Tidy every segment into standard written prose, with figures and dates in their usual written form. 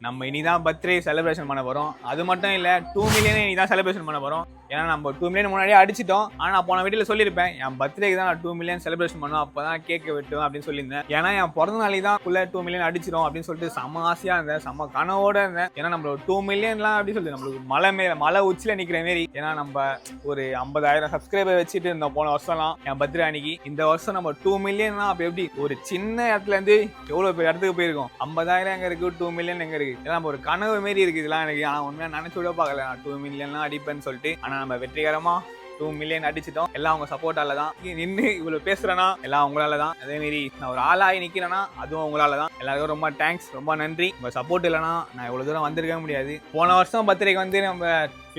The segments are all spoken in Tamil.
நம்ம இனிதான் பர்த்டே செலிப்ரேஷன் பண்ண போறோம். அது மட்டும் இல்ல 2 மில்லியன் இனிதான் செலிப்ரேஷன் பண்ண போறோம். ஏன்னா நம்ம 2 மில்லியன் முன்னாடியே அடிச்சிட்டோம். ஆனா நான் போன வீடியோல சொல்லியிருப்பேன் என் பர்த்டேக்கு தான் நான் 2 மில்லியன் செலிப்ரேஷன் பண்ணுவோம், அப்பதான் கேக் வெட்டுவேன் அப்படின்னு சொல்லியிருந்தேன். ஏன்னா என் பிறந்த நாளைக்கு தான் ஃபுல்லா 2 மில்லியன் அடிச்சிடும் அப்படின்னு சொல்லிட்டு செம்ம ஆசையா இருந்தேன், செம்ம கனவோட இருந்தேன். ஏன்னா நம்ம 2 மில்லியன்லாம் அப்படின்னு சொல்லிட்டு நம்மளுக்கு மலை உச்சில நிக்கிற மாரி. ஏன்னா நம்ம ஒரு 50,000 சப்ஸ்கிரைபர் வச்சுட்டு இருந்தோம் போன வருஷம்லாம் என் பர்த்டே அன்னைக்கு. இந்த வருஷம் நம்ம 2 மில்லியன் அப்ப எப்படி ஒரு சின்ன இடத்துல இருந்து எவ்வளவு பெரிய இடத்துக்கு போயிருக்கோம். 50,000 எங்க இருக்கு, 2 மில்லியன் எங்க இருக்கு. ஏன்னா நம்ம ஒரு கனவு மாரி இருக்கு இதெல்லாம் எனக்கு. ஆனா உண்மையா நினைச்சு கூட பார்க்கல நான் 2 மில்லியன்லாம் அடிப்பேன்னு சொல்லிட்டு. ஆனா நம்ம வெற்றிகரமா 2 மில்லியன் அடிச்சிட்டோம். எல்லாம் அவங்க சப்போர்ட்டால தான். நின்று இவ்வளவு பேசுறேன்னா எல்லாம் உங்களால தான். அதே மாதிரி நான் ஒரு ஆளாகி நிக்கிறேன்னா அதுவும் உங்களால தான். எல்லாருக்கும் ரொம்ப தேங்க்ஸ், ரொம்ப நன்றி. உங்க சப்போர்ட் இல்லைன்னா நான் இவ்வளவு தூரம் வந்திருக்க முடியாது. போன வருஷம் பர்த்டேக்கு வந்து நம்ம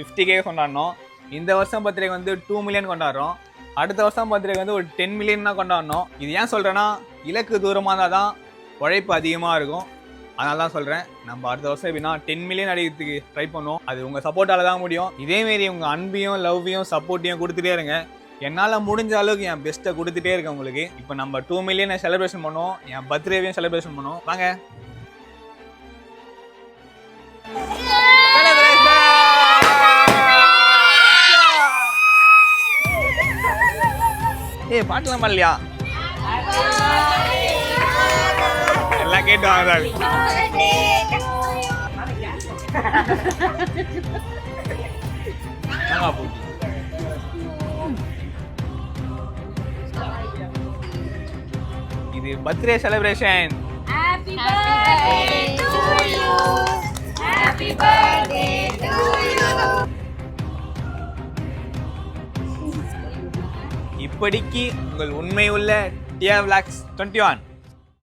50K கொண்டாடணும். இந்த வருஷம் பர்த்டேக்கு வந்து 2 மில்லியன் கொண்டாடுறோம். அடுத்த வருஷம் பர்த்டேக்கு வந்து ஒரு 10 மில்லியன் தான் கொண்டாடணும். இது ஏன் சொல்றேன்னா இலக்கு தூரமாக இருந்தால் தான் உழைப்பு அதிகமாக இருக்கும். அதனால தான் சொல்கிறேன், நம்ம அடுத்த வருஷம் எப்படின்னா 10 மில்லியன் அடிக்கிறதுக்கு ட்ரை பண்ணுவோம். அது உங்கள் சப்போர்ட்டால தான் முடியும். இதேமாரி உங்கள் அன்பையும் லவ்வையும் சப்போர்ட்டையும் கொடுத்துட்டே இருங்க. என்னால் முடிஞ்ச அளவுக்கு என் பெஸ்ட்டை கொடுத்துட்டே இருக்கேன் உங்களுக்கு. இப்போ நம்ம 2 மில்லியனை செலிப்ரேஷன் பண்ணுவோம், என் பர்த்டேவையும் செலிப்ரேஷன் பண்ணுவோம். வாங்க பாட்டுலாம் பாடலையா? எல்லாம் கேட்டு வாங்க. இது birthday celebration. Happy birthday to you. Happy birthday to you. இப்படிக்கு உங்கள் உண்மை உள்ள டியா விளாக்ஸ் 21.